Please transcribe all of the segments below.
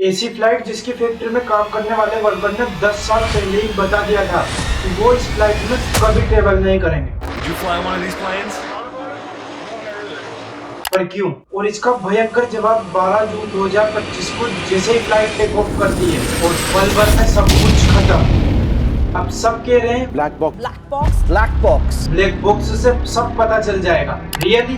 ऐसी फ्लाइट जिसकी फैक्ट्री में काम करने वाले वर्कर ने 10 साल पहले ही बता दिया था कि वो इस फ्लाइट में कभी ट्रेवल नहीं करेंगे। Would you fly one of these planes? पर क्यों? और इसका भयंकर जवाब 12 जून 2025 को जैसे ही फ्लाइट टेक ऑफ करती है और पल भर में सब कुछ खत्म। अब सब कह रहे हैं ब्लैक बॉक्स ब्लैक बॉक्स से सब पता चल जाएगा। रियली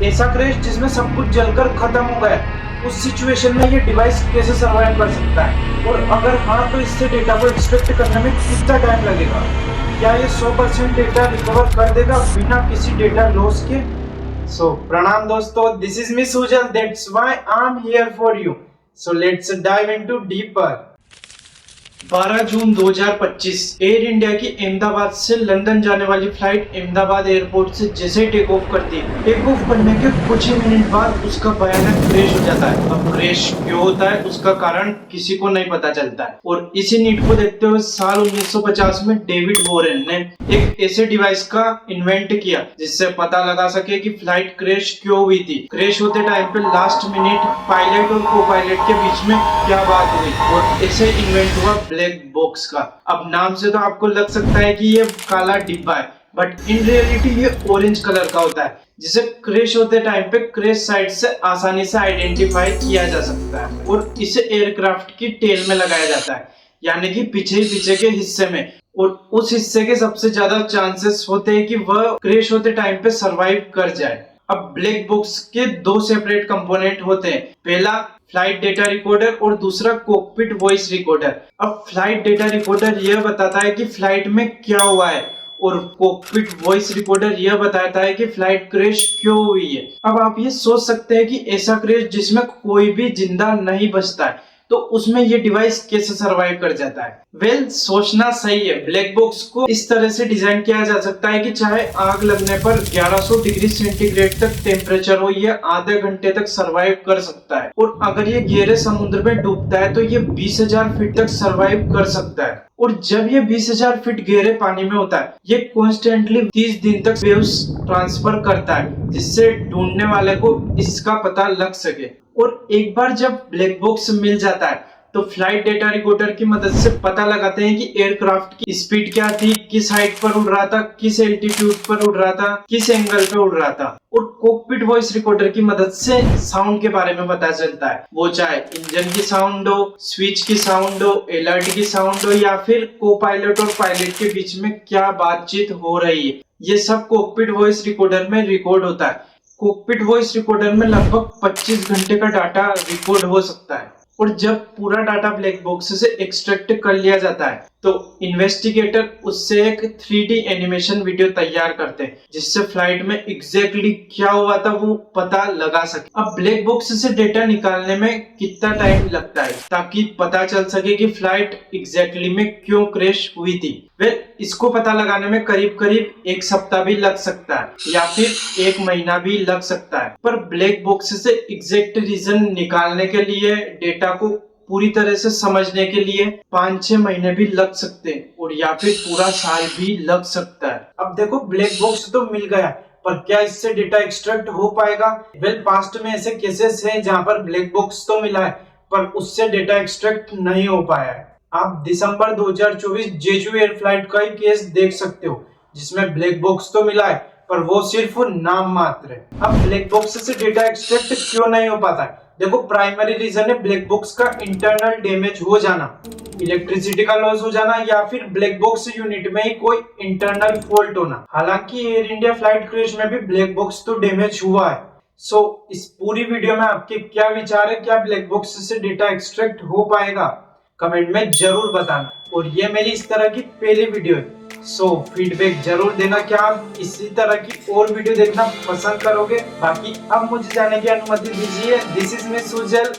ऐसा क्रैश जिसमें सब कुछ जलकर खत्म हो गया, उस सिचुएशन में ये डिवाइस कैसे सर्वाइव कर सकता है? और अगर हाँ तो इससे डेटा को एक्सट्रैक्ट करने में कितना टाइम लगेगा? क्या ये 100% डेटा रिकवर कर देगा बिना किसी डेटा लॉस के? प्रणाम दोस्तों, this is me Sujal, that's why I am here for you. So let's dive into deeper. 12 June 2025 air India की अहमदाबाद से लंदन जाने वाली फ्लाइट अहमदाबाद एयरपोर्ट से जैसे ही टेक ऑफ करती है, टेक ऑफ करने के कुछ ही मिनट बाद उसका भयानक क्रैश हो जाता है। अब क्रैश क्यों होता है उसका कारण किसी को नहीं पता चलता है, और इसी नीड को देखते हुए साल 1950 में डेविड वॉरेन ने एक ऐसे डिवाइस का इन्वेंट किया जिससे पता लगा सके कि फ्लाइट क्रैश क्यों हुई थी। क्रैश होते टाइम पे लास्ट मिनट पायलट और को पायलट के बीच में क्या बात हुई, और ऐसे इन्वेंट हुआ ब्लैक बॉक्स का। अब नाम से तो आपको लग सकता है कि ये काला डिब्बा है, बट इन रियलिटी ये ऑरेंज कलर का होता है, जिसे क्रैश होते टाइम पे क्रैश साइट से आसानी से आइडेंटिफाई किया जा सकता है, और इसे एयरक्राफ्ट की टेल में लगाया जाता है, यानी कि पीछे के हिस्से में, और उस हिस्से के सबसे ज्यादा चांसेस होते हैं कि वह क्रैश होते टाइम पे सरवाइव कर जाए। अब ब्लैक बॉक्स के दो सेपरेट कंपोनेंट होते हैं, पहला फ्लाइट डेटा रिकॉर्डर और दूसरा कॉकपिट वॉइस रिकॉर्डर। अब फ्लाइट डेटा रिकॉर्डर यह बताता है कि फ्लाइट में क्या हुआ है, और कॉकपिट वॉइस रिकॉर्डर यह बताता है कि फ्लाइट क्रैश क्यों हुई है। अब आप ये सोच सकते हैं कि ऐसा क्रैश जिसमें कोई भी जिंदा नहीं बचता है, तो उसमें ये डिवाइस कैसे सरवाइव कर जाता है? सोचना सही है। ब्लैक बॉक्स को इस तरह से डिजाइन किया जा सकता है कि चाहे आग लगने पर 1100 डिग्री सेंटीग्रेड तक टेम्परेचर हो, ये आधे घंटे तक सरवाइव कर सकता है, और अगर ये गहरे समुद्र में डूबता है तो ये 20,000 फीट तक सरवाइव कर सकता है। और जब ये 20,000 फीट गहरे पानी में होता है, ये कॉन्स्टेंटली 30 दिन तक वेव्स ट्रांसफर करता है, जिससे ढूंढने वाले को इसका पता लग सके। और एक बार जब ब्लैक बॉक्स मिल जाता है तो फ्लाइट डेटा रिकॉर्डर की मदद से पता लगाते हैं कि एयरक्राफ्ट की स्पीड क्या थी, किस हाइट पर उड़ रहा था, किस एल्टीट्यूड पर उड़ रहा था, किस एंगल पे उड़ रहा था। और कॉकपिट वॉइस रिकॉर्डर की मदद से साउंड के बारे में पता चलता है, वो चाहे इंजन की साउंड हो, स्विच की साउंड हो, अलर्ट की साउंड हो, या फिर को पायलट और पायलट के बीच में क्या बातचीत हो रही है। ये सब कॉकपिट वॉइस रिकॉर्डर में रिकॉर्ड होता है। कॉकपिट वॉइस रिकॉर्डर में लगभग 25 घंटे का डाटा रिकॉर्ड हो सकता है, और जब पूरा डाटा ब्लैक बॉक्स से एक्सट्रैक्ट कर लिया जाता है तो इन्वेस्टिगेटर उससे एक 3D एनिमेशन वीडियो तैयार करते हैं, जिससे फ्लाइट में एग्जैक्टली क्या हुआ था वो पता लगा सके। अब ब्लैक बॉक्स से डेटा निकालने में कितना टाइम लगता है ताकि पता चल सके कि फ्लाइट एग्जैक्टली में क्यों क्रैश हुई थी? इसको पता लगाने में करीब 1 सप्ताह भी लग सकता है, या फिर 1 महीना भी लग सकता है। पर ब्लैक बॉक्स से एग्जैक्ट रीजन निकालने के लिए, डेटा को पूरी तरह से समझने के लिए 5-6 महीने भी लग सकते हैं, और या फिर पूरा साल भी लग सकता है। अब देखो, ब्लैक बॉक्स तो मिल गया, पर क्या इससे डेटा एक्सट्रैक्ट हो पाएगा? पास्ट में ऐसे केसेस हैं जहां पर ब्लैक बॉक्स तो मिला है पर उससे डेटा एक्सट्रैक्ट नहीं हो पाया है। आप दिसंबर 2024 जेजू एयर फ्लाइट का ही केस देख सकते हो, जिसमें ब्लैक बॉक्स तो मिला है पर वो सिर्फ नाम मात्र है। अब ब्लैक बॉक्स से डेटा एक्सट्रैक्ट क्यों नहीं हो पाता है? देखो, प्राइमरी रीजन है ब्लैक बॉक्स का इंटरनल डैमेज हो जाना, इलेक्ट्रिसिटी का लॉस हो जाना, या फिर ब्लैक बॉक्स यूनिट में ही कोई इंटरनल फॉल्ट होना। हालांकि एयर इंडिया फ्लाइट क्रैश में भी ब्लैक बॉक्स तो डैमेज हुआ है। इस पूरी वीडियो में आपके क्या विचार है? क्या ब्लैक बॉक्स से डेटा एक्सट्रैक्ट हो पाएगा? कमेंट में जरूर बताना। और ये मेरी इस तरह की पहली वीडियो है, फीडबैक जरूर देना। क्या आप इसी तरह की और वीडियो देखना पसंद करोगे? बाकी अब मुझे जाने की अनुमति दीजिए। This is me Sujal.